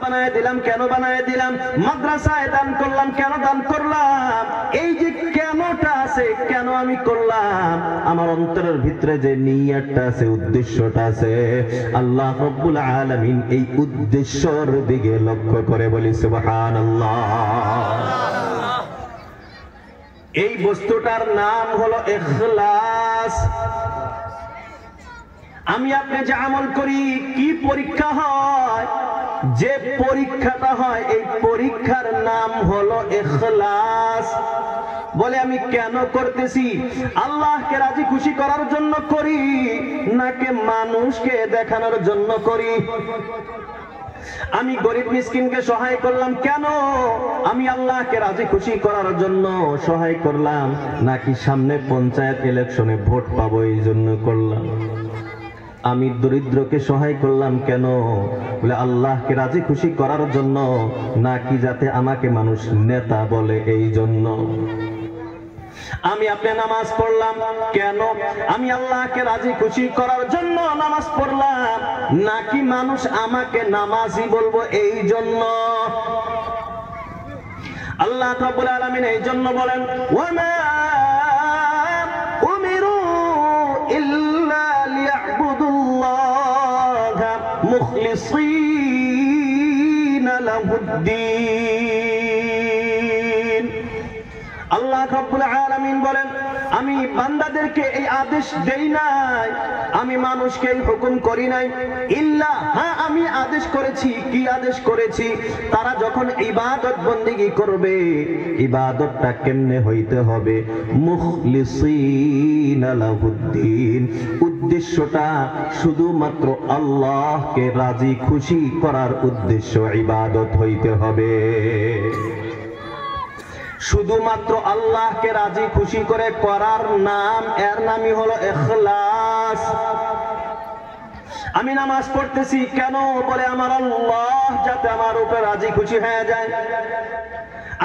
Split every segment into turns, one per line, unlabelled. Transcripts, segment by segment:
বানায় দিলাম, কেন বানায় দিলাম? মাদ্রাসায় দান করলাম, কেন দান করলাম? এই যে কেনটা আছে, কেন আমি করলাম, আমার অন্তরের ভিতরে যে নিয়তটা আছে, উদ্দেশ্যটা আছে, আল্লাহ রাব্বুল আলামিন এই উদ্দেশ্যের দিকে লক্ষ্য করে বলি সুবহানাল্লাহ। এই বস্তুটার নাম হলো ইখলাস। আমি আপনি যে আমল করি, কি পরীক্ষা হয়, যে পরীক্ষাটা হয়, এই পরীক্ষার নাম হলো ইখলাস। বলে আমি কেন করতেছি? আল্লাহকে রাজি খুশি করার জন্য করি, নাকি মানুষকে দেখানোর জন্য করি? আমি গরিব মিসকিনকে সহায় করলাম কেন? আমি আল্লাহকে রাজি খুশি করার জন্য সহায় করলাম, নাকি সামনে পঞ্চায়েত ইলেকশনে ভোট পাবো এই জন্য করলাম? আমি দরিদ্রকে সহায় করলাম কেন? বলে আল্লাহকে রাজি খুশি করার জন্য, নাকি যাতে আমাকে মানুষ নেতা বলে এই জন্য? আমি আপনি নামাজ পড়লাম কেন? আমি আল্লাহকে রাজি খুশি করার জন্য নামাজ পড়লাম, নাকি মানুষ আমাকে নামাজি বলবো এই জন্য? আল্লাহ রাব্বুল আলামিন এই জন্য বলেন, ওয়ামা উমিরু ইল্লা লিয়াবুদুল্লাহা মুখলিসিনা লাহুদ্দিন। আল্লাহ রাব্বুল আলামিন বলেন, আমি বান্দাদেরকে এই আদেশ দেই নাই, আমি মানুষকে এই হুকুম করি নাই, ইল্লা, হ্যাঁ আমি আদেশ করেছি। কি আদেশ করেছি? তারা যখন ইবাদত বন্দেগী করবে, ইবাদতটা কেমনে হইতে হবে? মুখলিসিনা লাহুদ্দিন, উদ্দেশ্যটা শুধুমাত্র আল্লাহকে রাজি খুশি করার উদ্দেশ্য ইবাদত হইতে হবে। শুধুমাত্র আল্লাহকে রাজি খুশি করে করার নাম, এর নামই হলো ইখলাস। আমি নামাজ পড়তেছি কেন? বলে আমার আল্লাহ যাতে আমার উপর রাজি খুশি হয়ে যায়।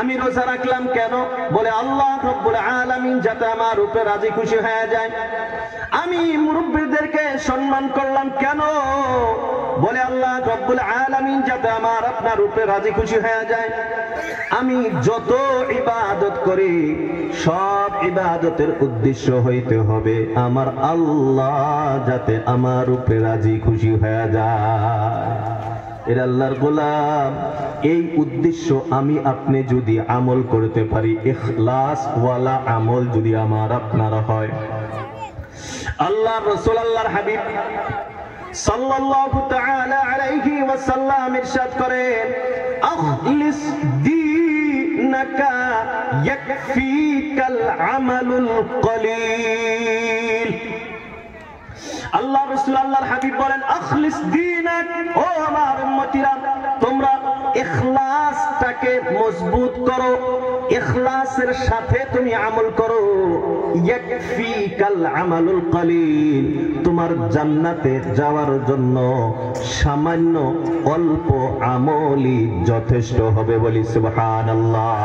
আমি রোজা রাখলাম কেন? বলে আল্লাহ রাব্বুল আলামিন যাতে আমার উপর রাজি খুশি হয়ে যায়। আমি মুরব্বিদেরকে সম্মান করলাম কেন? বলে আল্লাহ রাব্বুল আলামিন যাতে আমার আপনার উপর রাজি খুশি হয়ে যায়। আমি যত ইবাদত করি, সব ইবাদতের উদ্দেশ্য হইতে হবে আমার আল্লাহ যাতে আমার উপরে রাজি খুশি হয়ে যায়। এর আল্লাহর গোলাম, এই উদ্দেশ্য আমি আপনি যদি আমল করতে পারি, ইখলাস ওয়ালা আমল যদি আমার আপনার হয়, আল্লাহর রাসূল আল্লাহর হাবিব সাল্লাল্লাহু তাআলা আলাইহি ওয়াসাল্লাম ইরশাদ করেন, আখলিস দীনাকা ইয়াকফিকাল আমালুল কলিল। আল্লাহ রাসূল আল্লাহর হাবিব বলেন, আখলিস দীনাক, ও আমার উম্মতিরা, তোমরা ইখলাসটাকে মজবুত করো, ইখলাসের সাথে তুমি আমল করো। ইয়াকফিকাল আমালুল কলিল, তোমার জান্নাতে যাওয়ার জন্য সামান্য অল্প আমলই যথেষ্ট হবে বলি সুবহানাল্লাহ।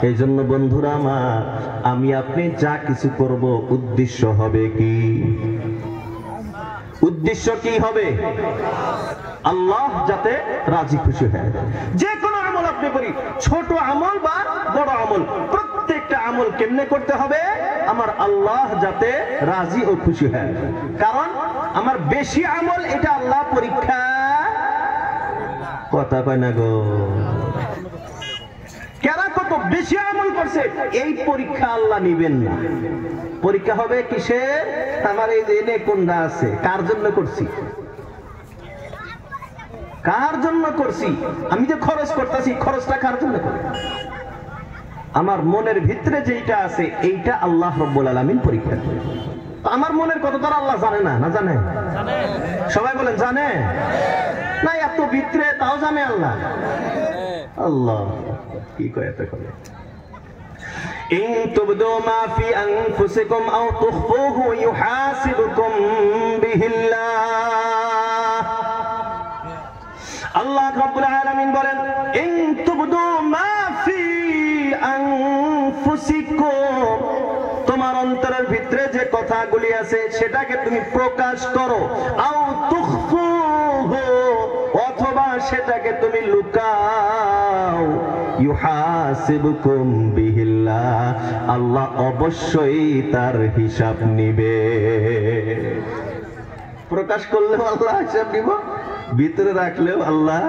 এই জন্য বন্ধুরা আমার, আমি আপনি যা কিছু করব, উদ্দেশ্য হবে কি? উদ্দেশ্য কি হবে? আল্লাহ যাতে রাজি খুশি হয়। যে কোনো আমল আপনি করি, ছোট আমল বা বড় আমল, প্রত্যেকটা আমল কেমনে করতে হবে? আমার আল্লাহ যাতে রাজি ও খুশি হয়। কারণ আমার বেশি আমল, এটা আল্লাহ পরীক্ষা, কথা কয় না গো, কারা কত বেশি আমল করছে এই পরীক্ষা আল্লাহ নিবেন না। পরীক্ষা হবে কিসের? আমার এই যে এনে কোনটা আছে, কার জন্য করছি, কার জন্য করছি, আমি যে খরচ করতেছি, খরচটা কার জন্য করি? আমার মনের ভিতরে যেটা আছে, এইটা আল্লাহ রাব্বুল আলামিন পরীক্ষা করে। আমার মনের কত তারা আল্লাহ জানে না? না জানে? সবাই বলেন জানে না? এত ভিতরে তাও জানে আল্লাহ। আল্লাহ কি কয় এত করে, ইন তুবদু মা ফি আনফুসিকুম আও তুখফুহু ইউহাসিবুকুম বিহিল্লাহ। আল্লাহ রাব্বুল আলামিন বলেন, ইন তুবদু মা ফি আনফুসিকুম, তোমার অন্তরের ভিতরে যে কথাগুলি আছে সেটাকে তুমি প্রকাশ করো, আও তুখফুহু, অথবা সেটাকে তুমি লুকাও, ইউহাসিবুকুম বিহিল্লাহ, আল্লাহ অবশ্যই তার হিসাব নিবে। প্রকাশ করলেও আল্লাহ হিসাব নিব, ভিতরে রাখলেও আল্লাহ,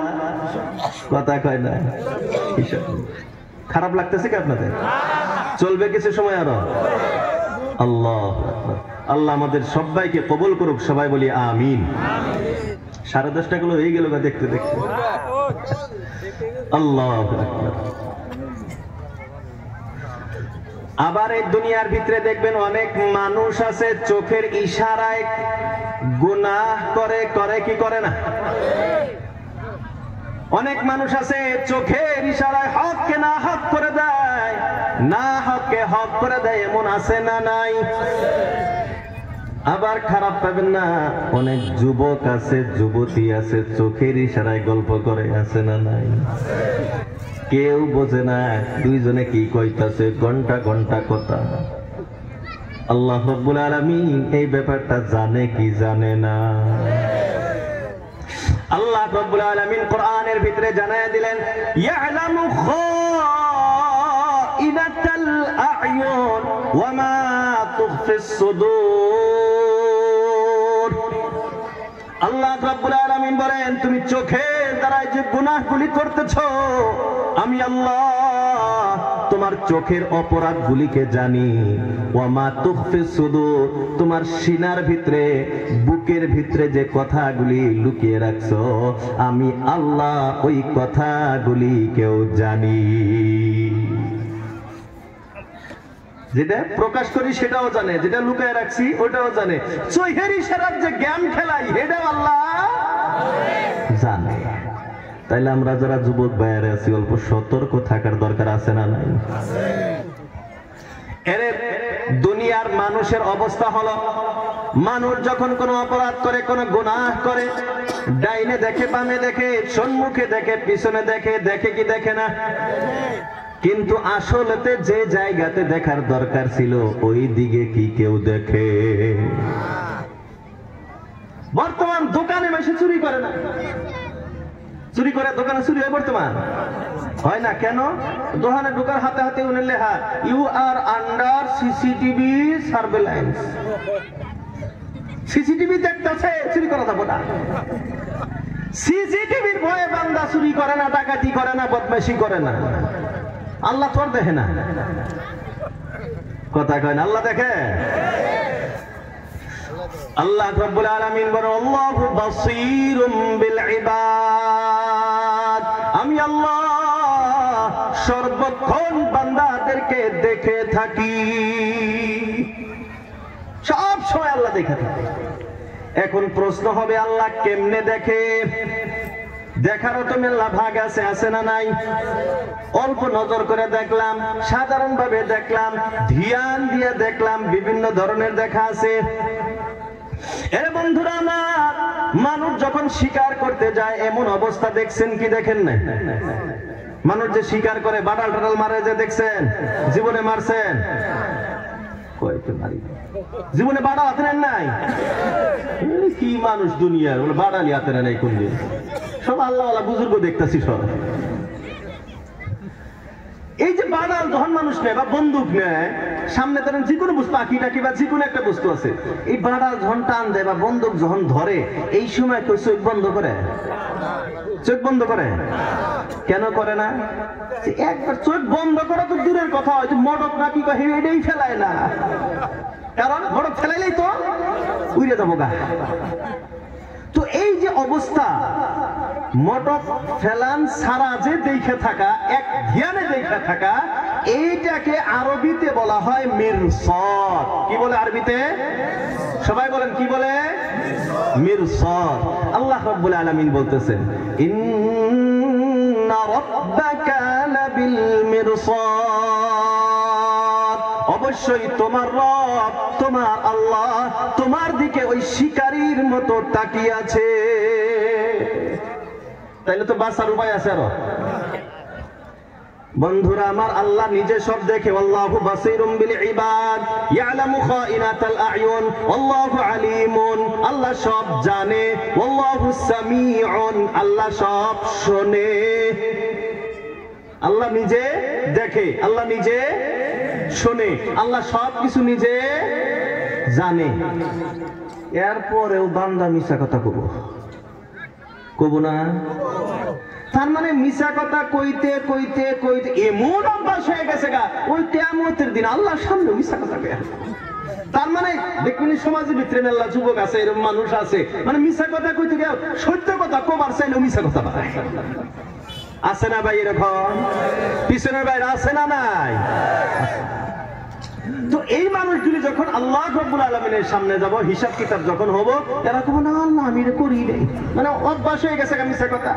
কথা কয় না, হিসাব নিবে। খারাপ লাগতেছে কি আপনাদের? চলবে কিছু সময় আরো। আল্লাহ আল্লাহ আমাদের সবাইকে কবুল করুক, সবাই বলি আমিন। 10:30 গুলো হয়ে গেল দেখতে দেখতে। আল্লাহ আবার এই দুনিয়ার ভিতরে দেখবেন অনেক মানুষ আছে চোখের ইশারায় গুনাহ করে, করে কি করে না? অনেক মানুষ আছে চোখের ইশারায় হককে না হক করে দেয়, না হককে হক করে দেয়, এমন আছে না নাই? আবার খারাপ পাবেন না, অনেক যুবক আছে, যুবতী আছে, চোখের ইশারায় গল্প করে, আছে না নাই? কেউ বোঝে না দুইজনে কি কইতাছে, ঘন্টা ঘন্টা কথা। আল্লাহ রাব্বুল আলামিন এই ব্যাপারটা জানে কি জানে না? আল্লাহ রাব্বুল আলামিন কোরআনের ভিতরে জানায় দিলেন, ইয়ালামু খাইনাতাল আ'য়ুন ওয়া মা তুখফিস সুদূর। আল্লাহ রাব্বুল আলামিন বলেন, তুমি চোখের দ্বারা যে গুনাহগুলি করতেছো, আমি আল্লাহ তোমার চোখের অপরাধগুলিকে জানি। ওয়া মা তুখফিস সুদূর, তোমার সিনার ভিতরে, বুকের ভিতরে যে কথাগুলি লুকিয়ে রাখছো, আমি আল্লাহ ওই কথাগুলি কেউ জানি। যেটা প্রকাশ করি সেটাও জানে, যেটা লুকায় রাখছি ওটাও জানে। চোখের ইশারার যে জ্ঞান খেলাই এটাও আল্লাহ জানে। তাইলে আমরা যারা যুবক ভাইয়ারে আছি অল্প সতর্ক থাকার দরকার আছে না নাই? এর দুনিয়ার মানুষের অবস্থা হলো, মানুষ যখন কোনো অপরাধ করে, কোনো গুনাহ করে, ডাইনে দেখে, বামে দেখে, সম্মুখে দেখে, পিছনে দেখে, দেখে কি দেখে না? কিন্তু আসলেতে যে জায়গাতে দেখার দরকার ছিল ওই দিকে কি কেউ দেখে? বর্তমান দোকানে মাসে চুরি করে না? চুরি করে দোকানে চুরি হয় বর্তমান? হয় না কেন? দোকানে ঢোকার হাতে হাতে উনি লেখা, you are under CCTV surveillance. CCTV দেখতেছে, চুরি করা যাবে না। সিসিটিভির ভয়ে বান্দা চুরি করে না, ডাকাতি করে না, বদমাইশি করে না। আল্লাহ তোর দেখে না? কথা কয় না? আল্লাহ দেখে। আল্লাহ রাব্বুল আলামিন বলেন, আল্লাহু বাসীরুম বিল ইবাদ, আমি আল্লাহ সর্বক্ষণ বান্দাদেরকে দেখে থাকি। সব সময় আল্লাহ দেখে থাকে। এখন প্রশ্ন হবে, আল্লাহ কেমনে দেখে? দেখারও তো মেলা ভাগ আছে, আছে না নাই? অল্প নজর করে দেখলাম, সাধারণ ভাবে দেখলাম, ধ্যান দিয়ে দেখলাম, বিভিন্ন ধরনের দেখা আছে। এর বন্ধুরা আমার, মানুষ যখন শিকার করতে যায় এমন অবস্থা দেখছেন কি দেখেন না? মানুষ যে শিকার করে, বাটাল টাটাল মারে, যে দেখছেন? জীবনে মারছেন? জীবনে বাড়া হাতে নেন নাই? কি মানুষ দুনিয়ার, বলে বাড়ালি হাতে নেন এই কোন দিন? সব আল্লাহ আল্লাহ বুজুর্গ দেখতেছি সব। এই যে বাড়াল যখন মানুষ নেয় বা বন্দুক নেয়, সামনে ধরেন যে কোনো বস্তু, পাখি টাকি বা যে কোনো একটা বস্তু আছে, এই বাড়াল যখন টান দেয় বা বন্দুক যখন ধরে, এই সময় কেউ চোখ বন্ধ করে? চোখ বন্ধ করে? কেন করে না? একবার চোখ বন্ধ করা তো দূরের কথা, হয়তো মটক নাকি এটাই ফেলায় না, কারণ মটক ফেলাইলেই তো উড়ে যাবো গা। তো এই যে অবস্থা, মটক ফেলান ছাড়া যে দেখে থাকা, এক ধ্যানে দেখে থাকা, এইটাকে আরবিতে বলা হয় মিরসাদ। কি বলে আরবিতে? সবাই বলেন কি বলে? মিরসাদ। আল্লাহ রাব্বুল আলামিন বলতেছেন, ইন্না রাব্বাকা লাবিল মিরসাদ, অবশ্যই তোমার রব, তোমার আল্লাহ তোমার দিকে ওই শিকারীর মতো তাকিয়ে আছে। তাইলে তো বাঁচার উপায় আছে আরো। বন্ধুরা আমার, আল্লাহ নিজে সব দেখে। আল্লাহু বাসীরুম বিল ইবাদ ইয়ালামু খাইনাতাল আয়ুন আল্লাহু আলিমুন, আল্লাহ সব জানে। আল্লাহু সামিউন, আল্লাহ সব শোনে। আল্লাহ নিজে দেখে, আল্লাহ নিজে শোনে, আল্লাহ সব কিছু নিজে জানে। এরপরেও বান্দা মিছা কথা কব না? তার মানে মিছা কথা কইতে কইতে কইতে এমন অভ্যাস হয়ে গেছে গা, ওই কিয়ামতের দিন আল্লাহর সামনে মিছা কথা কয়। তার মানে দেখুন সমাজের ভিতরে মেলা যুবক আছে, এরকম মানুষ আছে, মানে মিছা কথা কইতে গেলে সত্য কথা কবার চাইলেও মিছা কথা বাড়ায়। আছে না ভাই এরকম? পিছনের বাইরে আছে না নাই? তো এই মানুষগুলি যখন আল্লাহ রাব্বুল আলামিনের সামনে যাব, হিসাব কিতাব যখন হব, এরা কব না আল্লাহ আমি এটা করি নাই, মানে অভ্যাস হয়ে গেছে মিথ্যা কথা।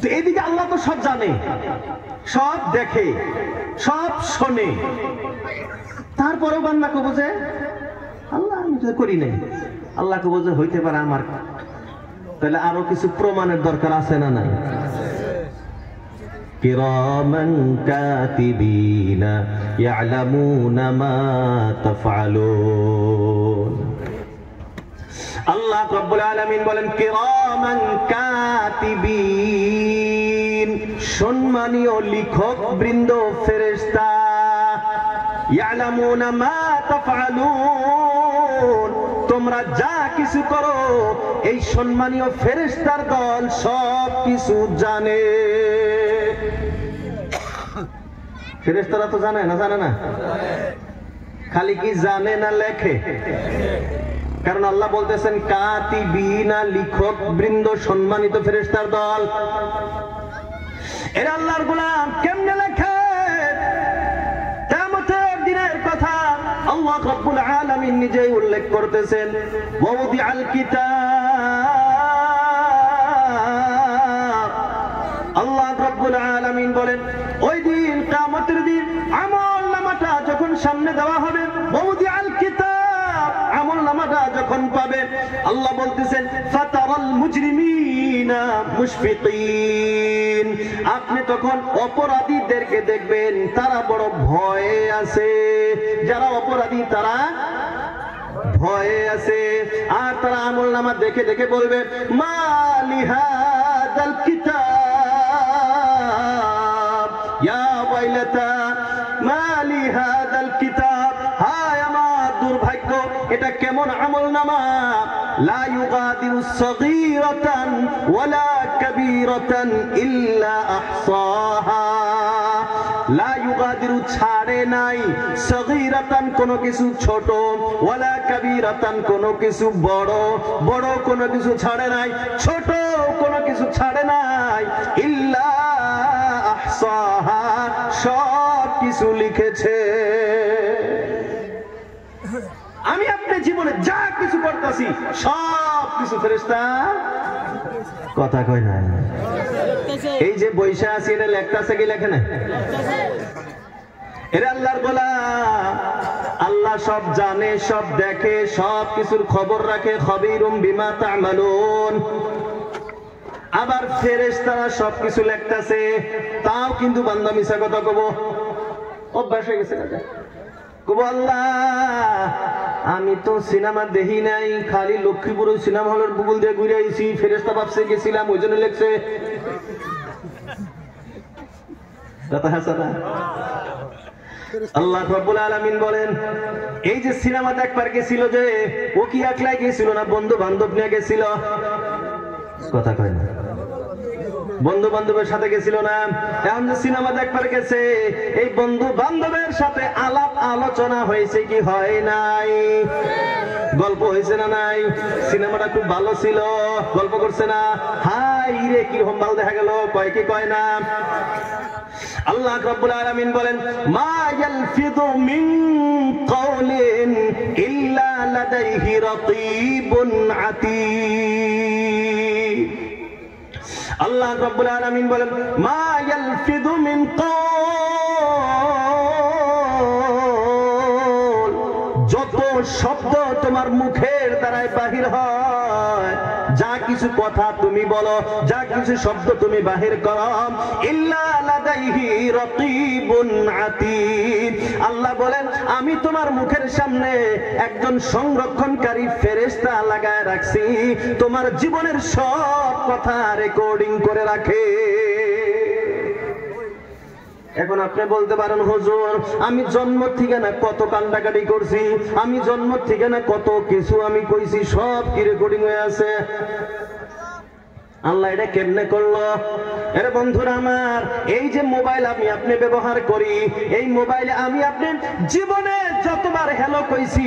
তো এদিকে আল্লাহ তো সব জানে, সব দেখে, সব শোনে, তারপরেও বান্দা কব যে আল্লাহ আমি তো করি নাই। আল্লাহ কব যে হইতে পারে আমার, তাহলে আরো কিছু প্রমাণের দরকার আছে না নাই? কিরামান কাতিবিনা ইয়ালামুনা মা তাফআলুন। আল্লাহ রাব্বুল আলামিন বলেন কিরামান কাতিবিন, সম্মানীয় লিখক বৃন্দ ফেরেশতা, ইয়ালামুনা মা তাফআলুন, তোমরা যা কিছু করো এই সম্মানীয় ফেরেশতার দল সব কিছু জানে। ফেরেশতারা তো জানে না? জানে না? খালি কি জানে না লেখে? কারণ আল্লাহ বলতেছেন কাতিবিনা, লিখক বৃন্দ, সম্মানিত ফেরেশতার দল। এরা আল্লাহর গোলাম। কেমনে লেখে? কিয়ামতের দিনের কথা আল্লাহ রাব্বুল আলামিন নিজেই উল্লেখ করতেছেন। ওয়াউদিআল কিতাব, আল্লাহ রাব্বুল আলামিন বলেন ওই দিন কিয়ামতের দিন আমলনামাটা যখন সামনে দেওয়া হবে, ওয়াউদিআল কিতাব, আমলনামাটা যখন পাবে, আল্লাহ বলতেছেন ফাতারাল মুজরিমিনা মুশফিকিন, আপনি তখন অপরাধীদেরকে দেখবেন তারা বড় ভয়ে আছে। যারা অপরাধী তারা ভয়ে আছে, আর তারা আমলনামা দেখে দেখে বলবে মা লিহাদাল কিতাব ইয়া ওয়াইলাতা মা লিহাদাল কিতাব, হায় আমার দুর্ভাগ্য, এটা কেমন আমলনামা, লা ইউগাদিরু সগীরাতান ওয়ালা কাবীরাতান ইল্লা আহসাহা, লা ইউগাদিরু ছাড়ে নাই, সগীরাতান কোন কিছু ছোট, ওয়ালা কাবীরাতান কোন কিছু বড়, বড় কোন কিছু ছাড়ে নাই, ছোট কোন কিছু ছাড়ে নাই, ইল্লা আহসাহা, সব কিছু লিখেছে। আমি আপনার জীবনে যা কিছু করতেছি সব কিছু ফেরেশতা কথা কয় না। এই যে বৈশা আছে এটা লেখতেছে কি লেখে না? এরা আল্লাহর গোলাম। আল্লাহ সব জানে, সব দেখে, সব কিছুর খবর রাখে। খবীরুম বিমা তা'মালুন। আবার ফেরেশতারা সবকিছু লিখতেছে, তাও কিন্তু বান্দা মিছা কথা কব, অভ্যাস হয়ে গেছে। কব আল্লাহ আমি তো সিনেমা দেখি নাই, খালি লক্ষ্মীপুর সিনেমা হলের বুকুল দিয়ে ঘুরে আইছি, ফেরেশতা ভাবছে গেছিলাম ওই জন্য লেখছে। আল্লাহ রাব্বুল আলামিন বলেন এই যে সিনেমা দেখবার গেছিল, যে ও কি একলাই গেছিল না বন্ধু বান্ধব নিয়ে গেছিল? কথা কয় না। বন্ধু বান্ধবের সাথে গেছিল না? এখন যে সিনেমা দেখবার গেছে, এই বন্ধু বান্ধবের সাথে আলাপ আলোচনা হয়েছে কি হয় নাই? গল্প হয়েছে না নাই? সিনেমাটা খুব ভালো ছিল, গল্প করছে না? হাই রে কিরকম ভালো দেখা গেল, কয় কি কয় না? আল্লাহ রাব্বুল আলামিন বলেন মা ইয়ালফিযু মিন কাওলিন ইল্লা লাদাইহি রাকীবুন আতীদ। আল্লাহ রাব্বুল আলামিন বলেন মা ইয়ালফিযু মিন কাওল, যত শব্দ তোমার মুখের দ্বারাই বাহির হয়, যা কিছু কথা তুমি বলো, যা কিছু শব্দ তুমি বাহির করো, ইল্লা লাদাইহি রাকিবুন আতীদ। আল্লাহ বলেন আমি তোমার মুখের সামনে একজন সংরক্ষণকারী ফেরেশতা লাগায় রাখছি, তোমার জীবনের সব কথা রেকর্ডিং করে রাখে। এখন আপনি বলতে পারেন হুজুর আমি জন্ম থেকে না কত কান্ডাকাটি করছি, আমি জন্ম থেকে না কত কিছু আমি কইছি, সব কি রেকর্ডিং হয়ে আছে? আল্লাহ এটা কেমনে করলো? এর বন্ধুরা আমার, এই যে মোবাইল আমি আপনি ব্যবহার করি, এই মোবাইলে আমি আপনি জীবনে যতবার হ্যালো কইছি,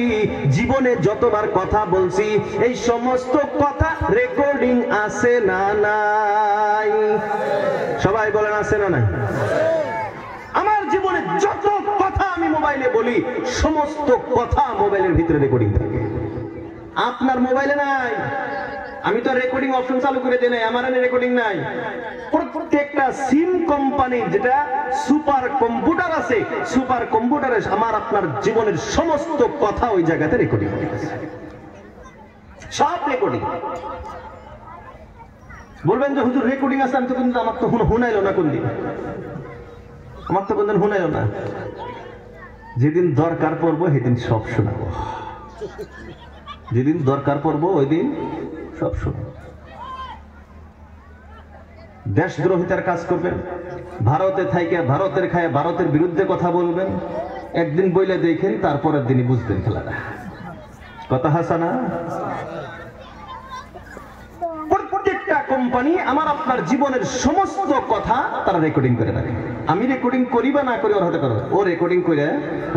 জীবনে যতবার কথা বলছি, এই সমস্ত কথা রেকর্ডিং আছে না নাই? সবাই বলেন আছে না নাই? আমার জীবনে যত কথা আমি মোবাইলে বলি, সমস্ত কথা মোবাইলের ভিতরে রেকর্ডিং থাকে। আপনার মোবাইলে নাই, আমি তো রেকর্ডিং অপশন চালু করে দিই নাই, আমার রেকর্ডিং নাই। প্রত্যেকটা সিম কোম্পানির যেটা সুপার কম্পিউটার আছে, সুপার কম্পিউটারে আমার আপনার জীবনের সমস্ত কথা ওই জায়গাতে রেকর্ডিং হয়ে গেছে, সব রেকর্ডিং। বলবেন যে হুজুর রেকর্ডিং আছে, আমি তো কিন্তু আমার তো হুনাইলো না, কোন দিন আমার তো কোনদিন হুনাইলো না। যেদিন দরকার পড়বো সেদিন সব শোনাবো, যেদিন দরকার পড়বো ওই দিন সব শোনাবো। দেশদ্রোহিতার কাজ করবেন, ভারতে থাইকে ভারতের খায় ভারতের বিরুদ্ধে কথা বলবেন, একদিন বইলে দেখেন তারপরের দিনই বুঝবেন খেলাটা। কথা হাসানা? প্রত্যেকটা কোম্পানি আমার আপনার জীবনের সমস্ত কথা তারা রেকর্ডিং করে রাখে। আমি রেকর্ডিং করি বা না করি ওর হাতে করবে, ও রেকর্ডিং করে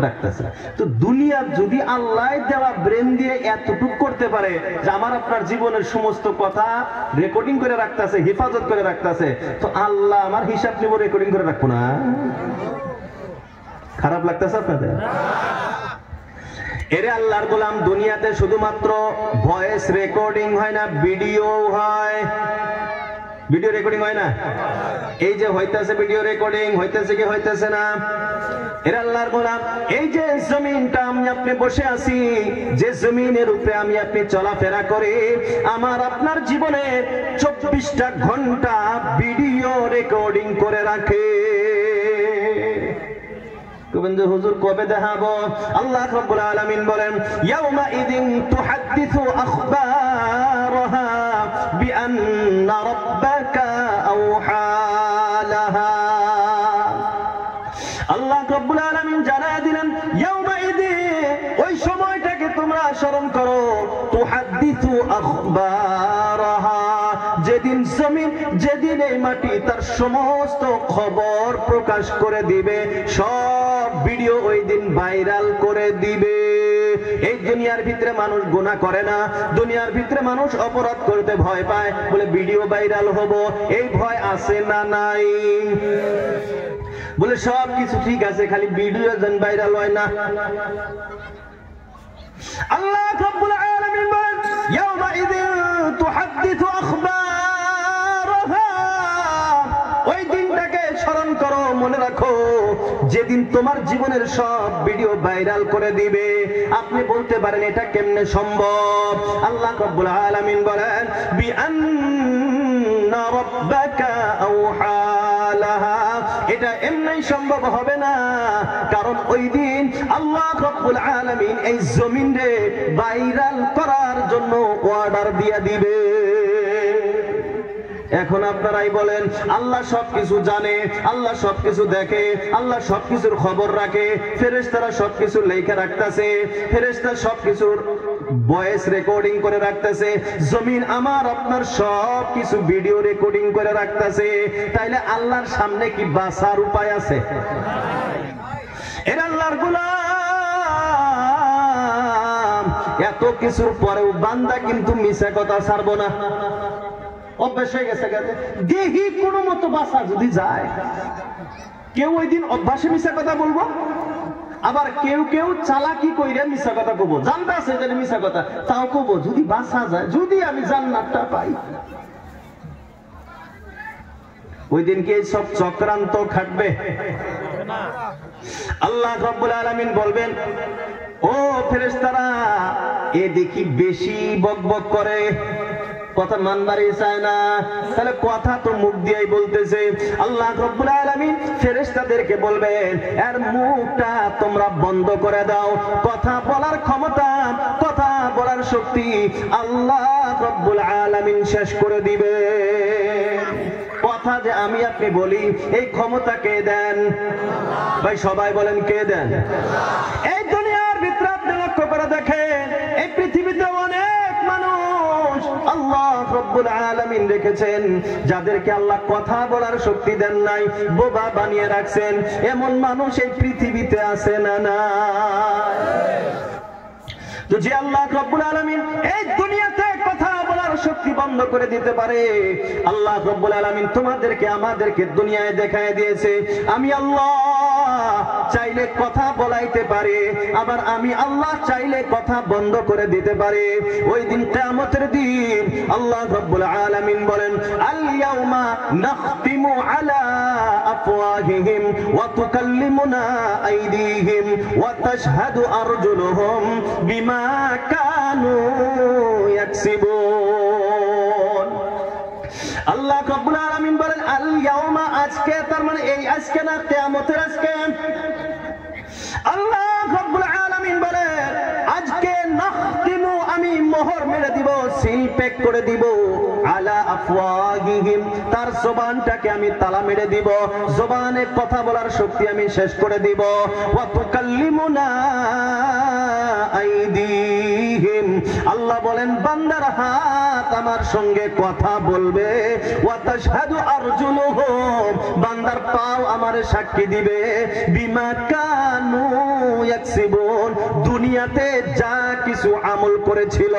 রাখতেছে। তো দুনিয়ার যদি আল্লাহ দেওয়া ব্রেন দিয়ে এতটুকু করতে পারে যে আমার আপনার জীবনের সমস্ত কথা রেকর্ডিং করে রাখতেছে, হেফাজত করে রাখতেছে, তো আল্লাহ আমার হিসাব নিব রেকর্ডিং করে রাখবো না? খারাপ লাগতেছে আপনাদের? এরে আল্লাহর গোলাম, দুনিয়াতে শুধুমাত্র ভয়েস রেকর্ডিং হয় না, ভিডিও হয়। ভিডিও রেকর্ডিং হয় না? এই যে হইতেছে ভিডিও রেকর্ডিং, হইতেছে কি হইতেছে না? এরে আল্লাহর গোলাম, এই যে জমিনটা আমি আপনি বসে আছি, যে জমিনের উপরে আমি আপনি চলাফেরা করি, আমার আপনার জীবনে 24টা ঘন্টা ভিডিও রেকর্ডিং করে রাখে। হুজুর কবে দেখাবো? আল্লাহ রাব্বুল আলামিন বলেন ইয়াউমা ইদিন তুহাদ্দিসু আখবারাহা বিআন্না রাব্বাকা আওহা লাহা। আল্লাহ রাব্বুল আলামিন জানায় দিলেন ইয়াউমা ইদিন, ওই সময়টাকে তোমরা স্মরণ করো, তুহাদ্দিসু আখবারাহা, যেদিন জমিন, যেদিন এই মাটি তার সমস্ত খবর প্রকাশ করে দিবে, সব ভিডিও ওই দিন ভাইরাল করে দিবে। এই দুনিয়ার ভিতরে মানুষ গুনাহ করে না, দুনিয়ার ভিতরে মানুষ অপরাধ করতে ভয় পায়, বলে ভিডিও ভাইরাল হবো, এই ভয় আছে না নাই? বলে সব কিছু ঠিক আছে, খালি ভিডিও যেন ভাইরাল হয় না। আল্লাহ রাব্বুল আলামিন বলেন ইয়াউমা ইদিন তুহাদ্দিসু আখবারাহা, ওই দিনটাকে স্মরণ করো, মনে রাখো, যেদিন তোমার জীবনের সব ভিডিও ভাইরাল করে দিবে। আপনি বলতে পারেন এটা কেমনে সম্ভব? আল্লাহ রাব্বুল আলামিন বলেন বিআন্না রাব্বাকা আওহা লাহা, এটা এমনি সম্ভব হবে না, কারণ ওই দিন আল্লাহ রাব্বুল আলামিন এই জমিনে ভাইরাল করার জন্য অর্ডার দিয়ে দিবে। এখন আপনারাই বলেন, আল্লাহ সবকিছু জানে, আল্লাহ সবকিছু দেখে, আল্লাহ সবকিছুর খবর রাখে, ফেরেশতারা সবকিছু লেখা রাখতেছে, ফেরেশতা সবকিছুর ভয়েস রেকর্ডিং করে রাখতেছে, জমিন আমার আপনার সবকিছু ভিডিও রেকর্ডিং করে রাখতেছে, তাইলে আল্লাহর সামনে কি বাঁচার উপায় আছে? এর আল্লাহর গোলাম, এত কিছুর পরেও বান্দা কিন্তু মিছা কথা ছাড়বো না। অভ্যাস হয়ে গেছে, দেহি কোনো মতো বাঁচা যদি যায়, কেউ ওই দিন অভ্যাসে মিছা কথা বলবো, আবার কেউ কেউ চালাকি কইরা মিছা কথা কব, জানতে আছে যে মিছা কথা, তাও কব যদি বাঁচা যায়, যদি আমি জান্নাতটা পাই। ওই দিন কি সব চক্রান্ত খাটবে? আল্লাহ রাব্বুল আলামিন বলবেন, ও ফেরেশতারা, এ দেখি বেশি বকবক করে, কথা মানবারই চায় না। তাহলে কথা তো মুখ দিয়েই বলতেছে। আল্লাহ রাব্বুল আলামিন ফেরেশতাদেরকে বলবেন এর মুখটা তোমরা বন্ধ করে দাও। কথা বলার ক্ষমতা, কথা বলার শক্তি আল্লাহ রাব্বুল আলামিন শেষ করে দিবে। কথা যে আমি আপনি বলি এই ক্ষমতা কে দেন? ভাই সবাই বলেন কে দেন? এই দুনিয়ার ভিতরে আপনি লক্ষ্য করে দেখেন, এই পৃথিবীতে অনেক মানুষ আল্লাহ রাব্বুল আলামিন রেখেছেন যাদেরকে আল্লাহ কথা বলার শক্তি দেন নাই, বোবা বানিয়ে রাখছেন। এমন মানুষ এই পৃথিবীতে আছে না না? তো যে আল্লাহ রাব্বুল আলামিন এই দুনিয়াতে কথা বলার শক্তি বন্ধ করে দিতে পারে, আল্লাহ রাব্বুল আলামিন তোমাদেরকে আমাদেরকে দুনিয়ায় দেখায় দিয়েছে আমি আল্লাহ চাইলে কথা বলাইতে পারে, আবার আমি আল্লাহ চাইলে কথা বন্ধ করে দিতে পারে। ওই দিন কিয়ামতের দিন আল্লাহ রাব্বুল আলামিন বলেন আল ইয়াউমা নাখতিমু আলা আফওয়াহিহিম ওয়া তুকাল্লিমুনা আইদিহিম ওয়া তাশহাদু আরজুলুহুম বিমা কানু ইয়াকসিবুন। আল্লাহ রাব্বুল আলামিন বলেন আল ইয়াউমা আজকে, তার মানে এই আজকে না, কিয়ামতের আজকে। আল্লাহ রাব্বুল আলামিন বলেন আজকে নাখতিমু আমি মোহর মেরে দিব, সিল পেক করে দিব আলা আফওয়াহিহিম তার জবানটাকে আমি তালা মেরে দিব, জবানে কথা বলার শক্তি আমি শেষ করে দিব। ওয়া তুকাল্লিমুনা আইদিহিম আল্লাহ বলেন বান্দার হাত আমার সঙ্গে কথা বলবে। ওয়া তাশহাদু আরজুলুহুম বান্দার পাও আমারে সাক্ষী দিবে। বিমা কানু ইয়াকসিবুন দুনিয়াতে যা কিছু আমল করেছিল।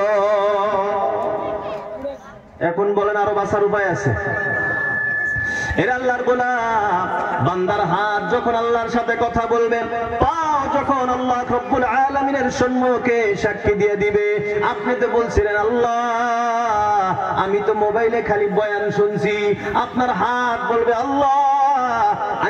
এখন বলেন আরো বাঁচার উপায় আছে? এর আল্লাহর গোলাম বান্দার হাত যখন আল্লাহর সাথে কথা বলবে, পাও যখন আল্লাহ রাব্বুল আলামিনের সম্মুখে সাক্ষী দিয়ে দিবে। আপনি তো বলছিলেন আল্লাহ আমি তো মোবাইলে খালি বয়ান শুনছি, আপনার হাত বলবে আল্লাহ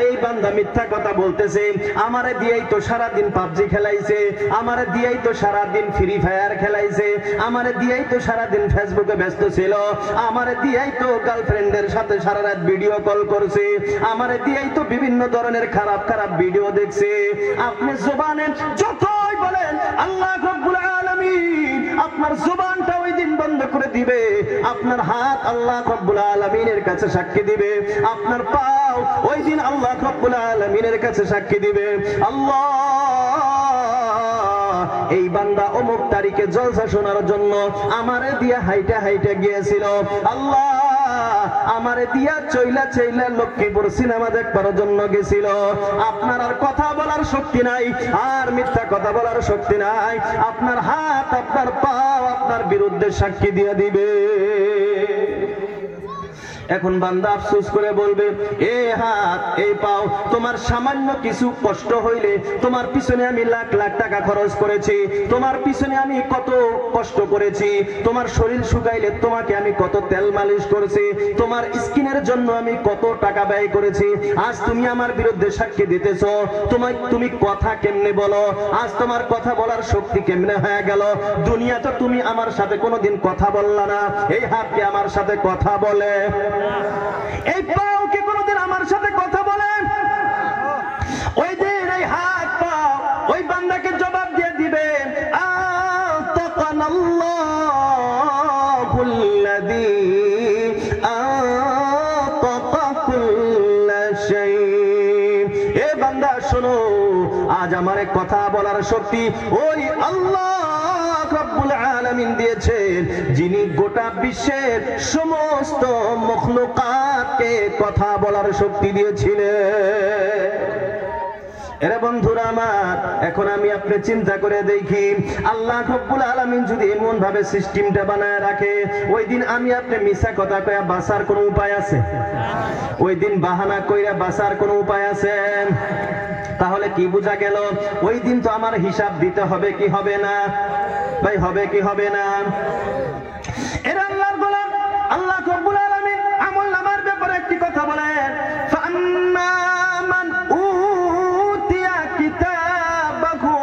এই বান্দা মিথ্যা কথা বলতেছে, আমারে দিয়েই তো সারাদিন পাবজি খেলাইছে, আমারে দিয়েই তো সারাদিন ফ্রি ফায়ার খেলাইছে, আমারে দিয়েই তো সারাদিন ফেসবুকে ব্যস্ত ছিল, আমারে দিয়েই তো গার্লফ্রেন্ডের সাথে সারা রাত ভিডিও কল করছে, আমারে দিয়েই তো বিভিন্ন ধরনের খারাপ খারাপ ভিডিও দেখছে। আপনি জবানে যতই বলেন আল্লাহ রাব্বুল আলামিন আপনার জবানটা ওই দিন বন্ধ করে দিবে। আপনার হাত আল্লাহ রাব্বুল আলামিনের কাছে সাক্ষী দিবে, আপনার পাও ওই দিন আল্লাহ রাব্বুল আলামিনের কাছে সাক্ষী দিবে। আল্লাহ এই বান্দা অমুক তারিখে জলসা শোনার জন্য আমারে দিয়া হাইটা হাইটা গিয়েছিল, আল্লাহ আমারে দিয়া চইলা চইলা লক্ষ্মীপুর সিনেমা দেখবার জন্য গেছিল। আপনার আর কথা বলার শক্তি নাই, আর মিথ্যা কথা বলার শক্তি নাই। আপনার হাত আপনার পাও আপনার বিরুদ্ধে সাক্ষী দিয়ে দিবে। এখন বান্দা আফসোস করে বলবে এ হাত এই পাও তোমার সামান্য কিছু কষ্ট হইলে তোমার পিছনে আমি লাখ লাখ টাকা খরচ করেছি, তোমার পিছনে আমি কত কষ্ট করেছি, তোমার শরীর শুকাইলে তোমাকে আমি কত তেল মালিশ করেছি, তোমার স্কিনের জন্য আমি কত টাকা ব্যয় করেছি, আজ তুমি আমার বিরুদ্ধে সাক্ষী দিতেছো, তুমি কথা কেমনে বলো, আজ তোমার কথা বলার শক্তি কেমনে হয়ে গেল? দুনিয়া তো তুমি আমার সাথে কোনোদিন কথা বললা না, এই হাত কি আমার সাথে কথা বলে? এই পাও কি কোনদিন আমার সাথে কথা বলে? ওই দিন এই হাত পাও ওই বান্দাকে জবাব দিয়ে দিবে আতাকানাল্লাহুল্লাযী আতাকা কুল্লা শাই। এ বান্দা শোনো, আজ আমার কথা বলার শক্তি ওই আল্লাহ রাব্বুল আলামিন দিয়েছেন, যিনি গোটা বিশ্বের সমস্ত মখলুকাতকে কথা বলার শক্তি দিয়েছিলেন। এরে বন্ধুরা আমার, এখন আমি আপনি চিন্তা করে দেখি আল্লাহ রাব্বুল আলামিন যদি এমন ভাবে সিস্টেমটা বানায় রাখে, ওই দিন আমি আপনি মিছা কথা কইয়া বাঁচার কোনো উপায় আছে? ওই দিন বাহানা কইরা বাঁচার কোনো উপায় আছে? তাহলে কি বোঝা গেল? ওই দিন তো আমার হিসাব দিতে হবে কি হবে না? ভাই হবে কি হবে না? এরা আল্লাহর গোলাম, আল্লাহ রাব্বুল আলামিন আমলনামার ব্যাপারে একটি কথা বলেন, ফাম্মা মান উতিয়া কিতাবাহু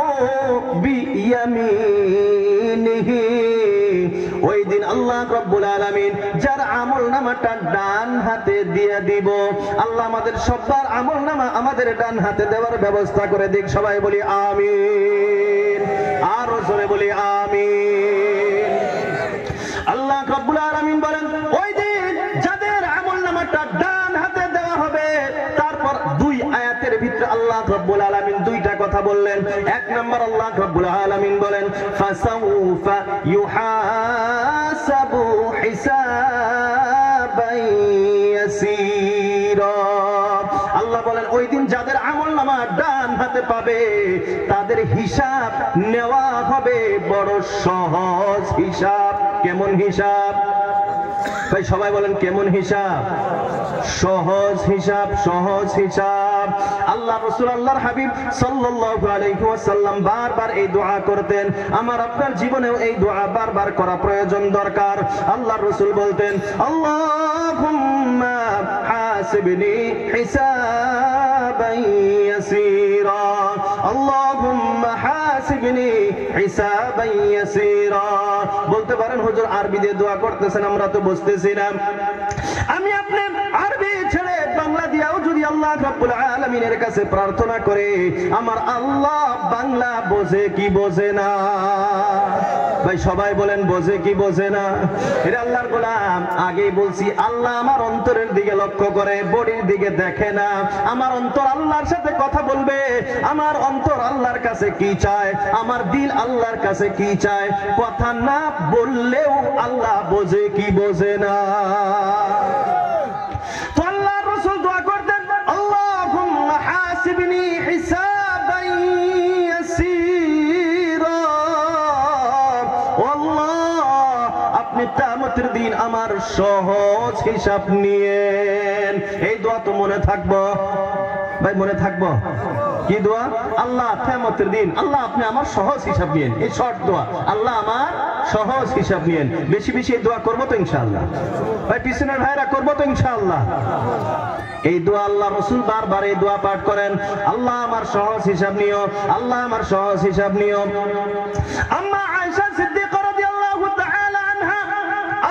বিয়ামিনিহি। ওই দিন আল্লাহ রাব্বুল আলামিন আমলনামাটা ডান হাতে দিয়ে দিব। আল্লাহ আমাদের সবার আমলনামা আমাদের ডান হাতে দেওয়ার ব্যবস্থা করে দিক। সবাই বলি আমিন, আরো জোরে বলি আমিন। আল্লাহ রাব্বুল আলামিন বলেন, ওই দিন যাদের আমলনামাটা ডান হাতে দেওয়া হবে, তারপর দুই আয়াতের ভিতরে আল্লাহ রাব্বুল আলামিন দুইটা কথা বললেন। এক নম্বর আল্লাহ রাব্বুল আলামিন বলেন, ফাসাউফা ইউহাসাবু হিসাবান ইয়াসীরা। আল্লাহ বলেন, ওই দিন যাদের আমলনামা ডান হাতে পাবে তাদের হিসাব নেওয়া হবে বড় সহজ হিসাব। কেমন হিসাব ভাই? সবাই বলেন কেমন হিসাব? সহজ হিসাব, সহজ হিসাব। আল্লাহ রাসূল আল্লাহর হাবিব সাল্লাল্লাহু আলাইহি ওয়াসাল্লাম বারবার এই দোয়া করতেন। আমার আপনার জীবনেও এই দোয়া বারবার করা প্রয়োজন, দরকার। আল্লাহর রাসূল বলতেন, আল্লাহুম্মা হাসিবনি হিসাবান ইয়াসীরা, আল্লাহুম্মা হাসিবনি হিসাবান ইয়াসীরা। বলতে পারেন, হুজুর আরবি দিয়ে দোয়া করতেছেন, আমরা তো বুঝতেছি না। আমি আপনি আরবি ছেড়ে বাংলা দিয়েও যদি আল্লাহ রাব্বুল আলামিনের কাছে প্রার্থনা করে, আমার আল্লাহ বাংলা বোঝে কি বোঝে না? ভাই সবাই বলেন, বোঝে কি বোঝে না? এর আল্লাহর গোলাম, আগেই বলছি, আল্লাহ আমার অন্তরের দিকে লক্ষ্য করে, বডির দিকে দেখে না। আমার অন্তর আল্লাহর সাথে কথা বলবে। আমার অন্তর আল্লাহর কাছে কি চায়, আমার দিল আল্লাহর কাছে কি চায়, কথা না বললেও আল্লাহ বোঝে কি বোঝে না? তো আল্লাহর রাসূল দোয়া করতেন, আল্লাহুম্মা হাসিবনি হিসাবান ইয়াসীরা। ও আল্লাহ, আপনি কিয়ামতের দিন আমার সহজ হিসাব নিয়েন। এই দোয়া তো মনে থাকবো ভাই, মনে থাকবো। কি দোয়া? আল্লাহ কিয়ামতের দিন আল্লাহ আপনি আমার সহজ হিসাব নিয়েন। এই শর্ট দোয়া, আল্লাহ আমার সহজ হিসাব নিয়েন। বেশি বেশি এই দোয়া করবো তো ইনশাআল্লাহ? ভাই পিছনের ভাইরা করবো তো ইনশাআল্লাহ? এই দোয়া আল্লাহ রাসূল বারবার এই দোয়া পাঠ করেন, আল্লাহ আমার সহজ হিসাব নিও, আল্লাহ আমার সহজ হিসাব নিও। আম্মা আয়েশা সিদ্দিকা রাদিয়াল্লাহু তাআলা আনহা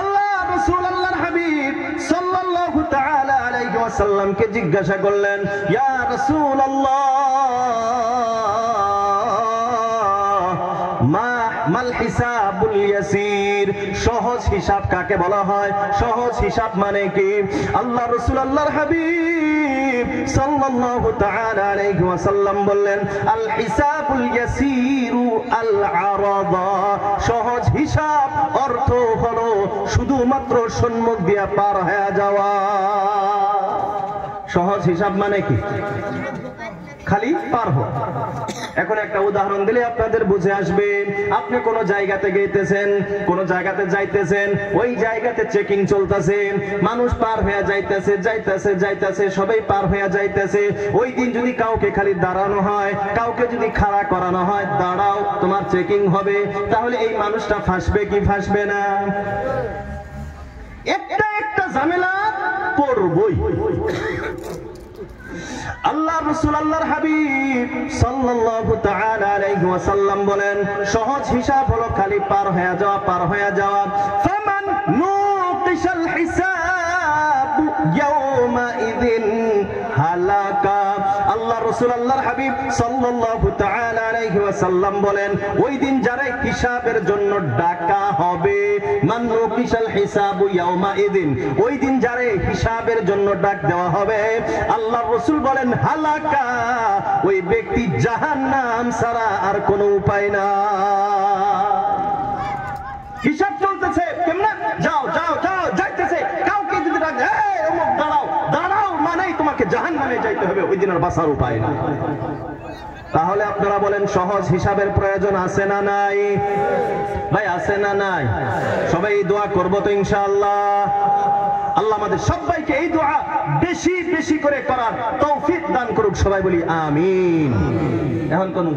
আল্লাহ রাসূল আল্লাহর হাবিব সাল্লাল্লাহু তাআলা আলাইহি ওয়াসাল্লামকে জিজ্ঞাসা করলেন, ইয়া রাসূলুল্লাহ, মাল হিসাবুল ইয়াসির, সহজ হিসাব কাকে বলা হয়? সহজ হিসাব মানে কি? আল্লাহ রাসূল আল্লাহর হাবিব সাল্লাল্লাহু তাআলা আলাইহি ওয়াসাল্লাম বললেন, আল হিসাবুল ইয়াসিরু আল আরাদা। সহজ হিসাব অর্থ হলো শুধুমাত্র সম্মুখ দিয়ে পার হয়ে যাওয়া। সহজ হিসাব মানে কি? খালি পার হওয়া। এখন একটা উদাহরণ দিলে আপনাদের বুঝে আসবে। আপনি কোন জায়গাতে গেতেছেন, কোন জায়গাতে যাইতেছেন, ওই জায়গাতে চেকিং চলতেছে, মানুষ পার হয়ে যাইতেছে যাইতেছে যাইতেছে, সবাই পার হয়ে যাইতেছে। ওই দিন যদি কাউকে খালি দাঁড়ানো হয়, কাউকে যদি খাড়া করানো হয়, দাঁড়াও তোমার চেকিং হবে, তাহলে এই মানুষটা ফাঁসবে কি ফাঁসবে না? একটা একটা ঝামেলা পড়বই। আল্লাহ রাসূল আল্লাহর হাবিব সাল্লাল্লাহু তাআলা আলাইহি ওয়াসাল্লাম বলেন, সহজ হিসাব হলো খালি পার হয়ে যাওয়া, পার হয়ে যাওয়া। ফামান নুকিশাল হিসাব ইয়াউমা ইযিন হালাকা। আল্লাহ রাসূল আল্লাহর হাবিব সাল্লাল্লাহু তাআলা আলাইহি ওয়াসাল্লাম বলেন, ওই দিন যারা হিসাবের জন্য ডাকা হবে, মান নুকিশাল হিসাবু ইয়াউমা ইযিন, ওই দিন যারা হিসাবের জন্য ডাক দেওয়া হবে, আল্লাহ রাসূল বলেন, হালাকা, ওই ব্যক্তি জাহান্নাম ছাড়া আর কোনো উপায় না। হিসাব চলতেছে, কেমনে? যাও যাও যাও, যাইতেছে, কাউকে যদি ডাক দেয়, এই অমুক দাঁড়াও, দাঁড়াও মানেই তোমাকে জাহান্নামে যাইতে হবে, ওই দিন আর বাঁচার উপায় না। তাহলে আপনারা বলেন, সহজ হিসাবের প্রয়োজন আছে না নাই? ভাই আছে না নাই? সবাই এই দোয়া করবো তো ইনশাআল্লাহ? আল্লাহ আমাদের সবাইকে এই দোয়া বেশি বেশি করে করার তৌফিক দান করুক। সবাই বলি আমিন। এখন কোন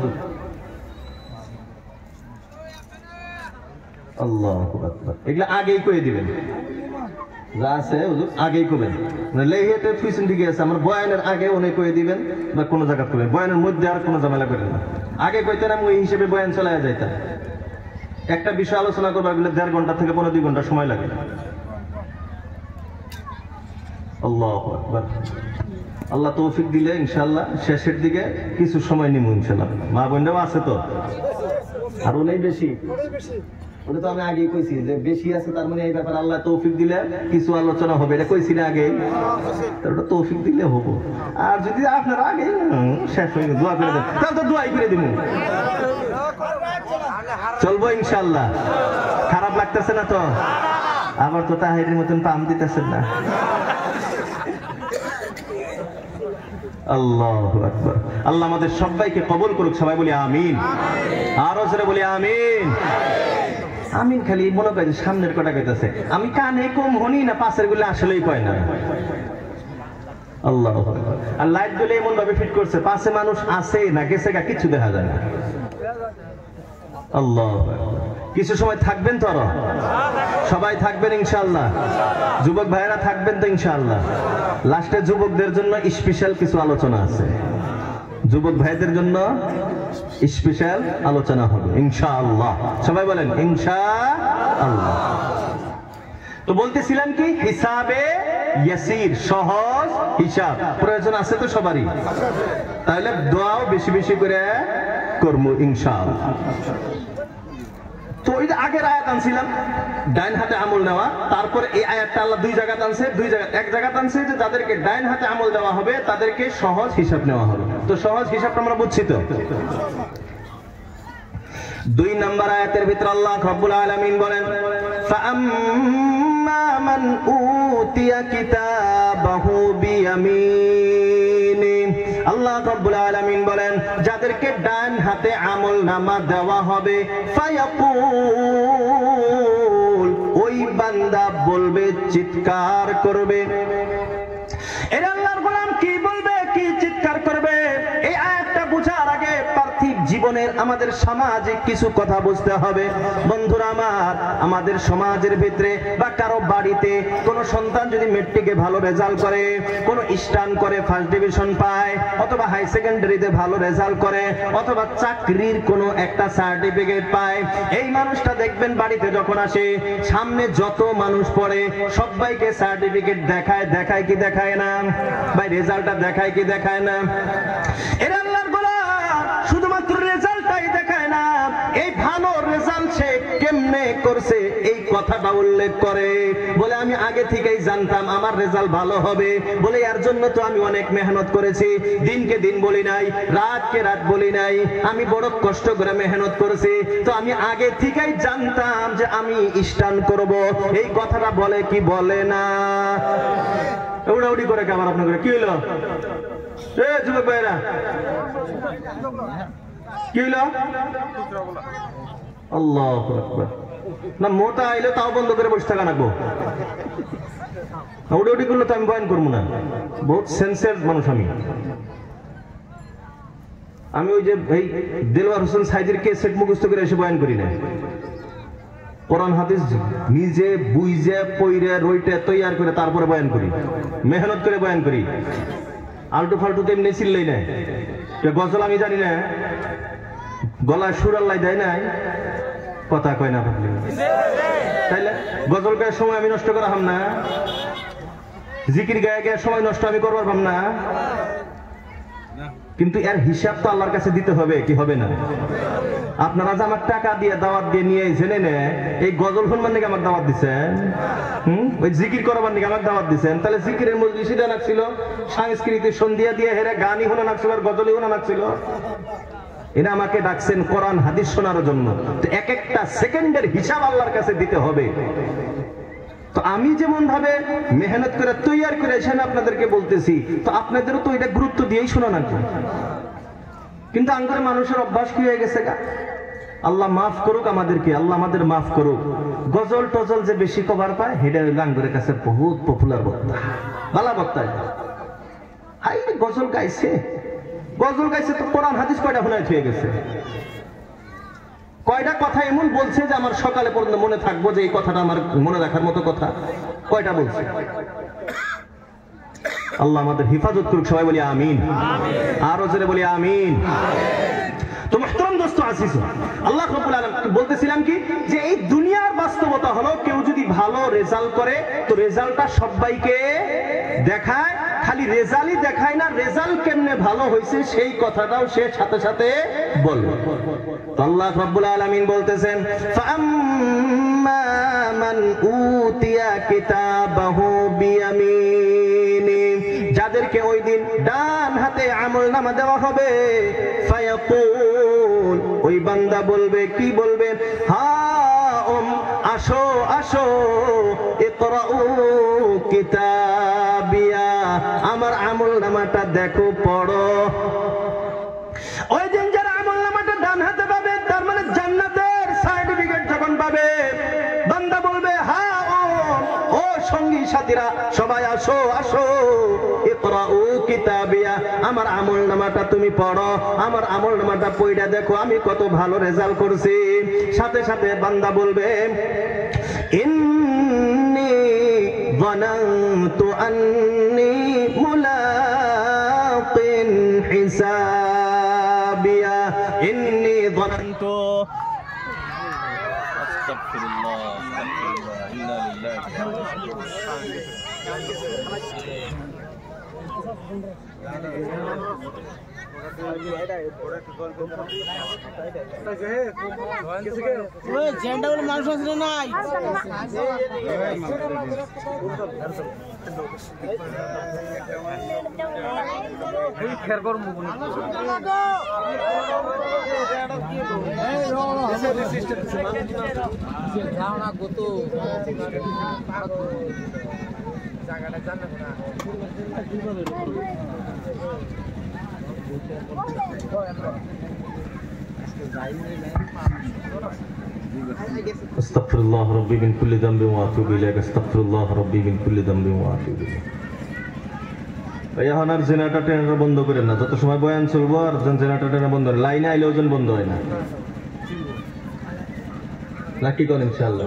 আল্লাহু আকবার, এগুলা আগেই কয়ে দিবেন, যা আছে হুজুর আগেই কবেন। লেহেতে পিছন দিকে আছে, আমার বয়ানের আগে অনেক কয়ে দিবেন, বা কোন জায়গা করবেন, বয়ানের মধ্যে আর কোনো ঝামেলা করেন না। আগে কইতেন আমি ওই হিসেবে বয়ান চালায় যাইতাম। একটা বিষয় আলোচনা করবো, 1.5 ঘন্টা থেকে 2 ঘন্টা সময় লাগে। আল্লাহু আকবার। আল্লাহ তৌফিক দিলে ইনশাআল্লাহ শেষের দিকে কিছু সময় নিব ইনশাআল্লাহ। মা বোনরাও আছে তো? আরো নেই বেশি? ওটা তো আমি আগেই কইছি যে বেশি আছে, তার মানে এই ব্যাপারে আল্লাহ তৌফিক দিলে কিছু আলোচনা হবে, এটা কইছি না আগে? ওটা তৌফিক দিলে হবো। আর যদি আপনারা আগে শেষ হয়ে গেলে দোয়া করে দেন, তাহলে তো দোয়াই করে দিব, চলবো ইনশাআল্লাহ। খারাপ লাগতেছে না তো? আবার তো তাহিরের মতন পাম দিতেছেন না। আল্লাহু আকবার। আল্লাহ আমাদের সবাইকে কবুল করুক, সবাই বলি আমিন। আরো জোরে বলি আমিন। আমিন খালি মনে করে সামনের কটা কইতাছে, আমি কানে কম হনি না পাশের গুলো আসলেই কয় না। আল্লাহু আকবার। আর লাইট গুলো এমন ভাবে ফিট করছে পাশে মানুষ আছে না গেছে গা কিছু দেখা যায় না। আল্লাহু আকবার। কিছু সময় থাকবেন তো? সবাই থাকবেন ইনশাআল্লাহ? যুবক ভাইয়েরা থাকবেন তো ইনশাআল্লাহ? লাস্টে যুবকদের জন্য স্পেশাল কিছু আলোচনা আছে, যুবক ভাইদের জন্য স্পেশাল আলোচনা হবে ইনশাআল্লাহ। সবাই বলেন ইনশাআল্লাহ। তো বলতেছিলাম কি, হিসাবে ইয়াসির, সহজ হিসাব প্রয়োজন আছে তো সবারই, তাহলে দোয়াও বেশি বেশি করে করব ইনশাআল্লাহ। তো এই যে আগের আয়াত আনছিলাম ডাইন হাতে আমল নেওয়া, তারপরে এই আয়াতটা আল্লাহ দুই জায়গা আনছে, এক জায়গা আনছে যে যাদেরকে ডাইন হাতে আমল দেওয়া হবে তাদেরকে সহজ হিসাব নেওয়া হবে। তো সহজ হিসাবটা আমরা বুঝছি তো? 2 নম্বর আয়াতের ভিতর আল্লাহ রাব্বুল আলামিন বলেন, ফাআম্মা মান উতিয়া কিতাবাহু বিয়ামিনি। আল্লাহ রাব্বুল আলামিন বলেন যাদেরকে ডান হাতে আমলনামা দেওয়া হবে, ফায়াকুল, ওই বান্দা বলবে, চিৎকার করবে। এর আল্লাহর গোলাম কি বলবে, কি চিৎকার করবে? এই আয়াতটা বোঝার আগে পার্থিব জীবনের আমাদের সামাজিক কিছু কথা বুঝতে হবে। বন্ধুরা আমার, আমাদের সমাজের ভিতরে বা কারো বাড়িতে কোন সন্তান যদি মেট্রিকে ভালো রেজাল্ট করে, কোন স্টান করে ফার্স্ট ডিভিশন পায়, অথবা হাই সেকেন্ডারিতে ভালো রেজাল্ট করে, অথবা চাকরির কোনো একটা সার্টিফিকেট পায়, এই মানুষটা দেখবেন বাড়িতে যখন আসে সামনে যত মানুষ পড়ে সবাইকে সার্টিফিকেট দেখায়, দেখায় কি দেখায় না ভাই? রেজাল্টটা দেখায় কি দেখায় না? এরা আল্লাহর গোলাম শুধুমাত্র রেজাল্টটাই দেখায় না, এই ভালো রেজাল্ট সে কেমনে করছে এই কথাটা উল্লেখ করে। বলে আমি আগে থেকেই জানতাম আমার রেজাল্ট ভালো হবে, বলে এর জন্য তো আমি অনেক মেহনত করেছি, দিনকে দিন বলি নাই, রাতকে রাত বলি নাই, আমি বড় কষ্ট করে মেহনত করেছি, তো আমি আগে থেকেই জানতাম যে আমি স্টান করব। এই কথাটা বলে কি বলে না? উড়াউড়ি করে কেমন আপনার কি হইলো? যুবক ভাইরা কি হইলো? আল্লাহু আকবার। না মোটা আইলে তাও বন্ধ করে বসে থাকা লাগবো, উড়াউড়ি করলে তো আমি বয়ান করবো না। বহুত সেন্সিটিভ মানুষ আমি। ওই যে এই দেলোয়ার হোসেন সাইদির কেসেট মুখস্থ করে এসে বয়ান করি না। কোরআন হাদিস নিজে বুঝে পইরে রইটে তৈয়ার করে তারপরে বয়ান করি, মেহনত করে বয়ান করি। আলটু ফালটু তো এমনি চিল্লাই না। গজল আমি জানি না, গলায় সুর আল্লাহ দেয় নাই, কথা কয় না ভাবলি তাইলে গজল গায়ের সময় আমি নষ্ট করা হাম না, জিকির গায়ে গায়ে সময় নষ্ট আমি করবার ভাব না। কিন্তু এর হিসাব তো আল্লাহর কাছে দিতে হবে, কি হবে না? আপনারা যে আমার টাকা দিয়ে দাওয়াত দিয়ে নিয়ে জেনে নে, এই গজল শুনবার নাকি আমার দাওয়াত দিচ্ছেন, ওই জিকির করবার নাকি আমার দাওয়াত দিচ্ছেন, তাহলে জিকিরের মজলিসই দেওয়া লাগছিল, সাংস্কৃতিক সন্ধ্যা দিয়ে হেরে গানই শোনা লাগছিল, আর গজলই শোনা লাগছিল। এরা আমাকে ডাকছেন কোরআন হাদিস শোনার জন্য, তো এক একটা সেকেন্ডের হিসাব আল্লাহর কাছে দিতে হবে। তো আমি যেমন ভাবে মেহনত করে তৈয়ার করে এসে আপনাদেরকে বলতেছি, তো আপনাদেরও তো এটা গুরুত্ব দিয়েই শোনা লাগবে। কিন্তু আঙ্গুরে মানুষের অভ্যাস কি হয়ে গেছে গা? আল্লাহ মাফ করুক আমাদেরকে, আল্লাহ আমাদের মাফ করুক। গজল টজল যে বেশি কভার পায় সেটা হইল আঙ্গুরের কাছে বহুত পপুলার বক্তা, ভালো বক্তা। হাই গজল গাইছে, গজল গাইছে তো কোরআন হাদিস কয়টা শোনায় হয়ে গেছে, কয়টা কথা এমন বলছে যে আমার সকালে পর্যন্ত মনে থাকবো যে এই কথাটা আমার মনে রাখার মতো কথা, কয়টা বলছে? আল্লাহ আমাদের হেফাজত করুক, সবাই বলি আমিন। আরো জোরে বলি আমিন। তো মুহতারাম দোস্ত আজিজ, আল্লাহ রাব্বুল আলামিন বলতেছিলাম কি যে এই দুনিয়ার বাস্তবতা হলো কেউ যদি ভালো রেজাল্ট করে তো রেজাল্টটা সবাইকে দেখায়, খালি রেজাল্টই দেখায় না, রেজাল্ট কেমনে ভালো হয়েছে সেই কথাটাও সে সাথে সাথে বলবে। তো আল্লাহ রাব্বুল আলামিন বলতেছেন, ফাআম্মা মান উতিয়া কিতাবাহু বিয়ামিনি, যাদেরকে ওই দিন ডান হাতে আমলনামা দেওয়া হবে, ফায়াকুল, ওই বান্দা বলবে, কি বলবে, হা আসো আসো, ইকরাউ কিতাবিয়া, আমার আমলনামাটা দেখো, পড়ো। ওই দিন যারা আমলনামাটা ডান হাতে পাবে, তার মানে জান্নাতের সার্টিফিকেট যখন পাবে, বান্দা বলবে, হ্যাঁ ও সঙ্গী সাথীরা সবাই আসো আসো, ইকরাউ কিতাবিয়া, আমার আমলনামাটা তুমি পড়ো, আমার আমলনামাটা পড়া দেখো আমি কত ভালো রেজাল্ট করছি। সাথে সাথে বান্দা বলবে, ইন্নী যানানতু আন্নী মুলাকিন হিসাবিয়া, ইন্নী যানানতু, আস্তাগফিরুল্লাহ, আস্তাগফিরুল্লাহ, ইন্না লিল্লাহি মানুষ আছে নাই। আস্তাগফিরুল্লাহ রাব্বি মিন কুল্লি যামবিন ওয়া আতুবু ইলাইহি, আস্তাগফিরুল্লাহ রাব্বি মিন কুল্লি যামবিন ওয়া আতুবু ইলাইহি। এখন আর জেনারেটর বন্ধ করেন না, যত সময় বয়ান চলবো আর জেনারেটর বন্ধ হয়, লাইনে আইলে ওজন বন্ধ হয় না, নাকি করেন ইনশাআল্লাহ।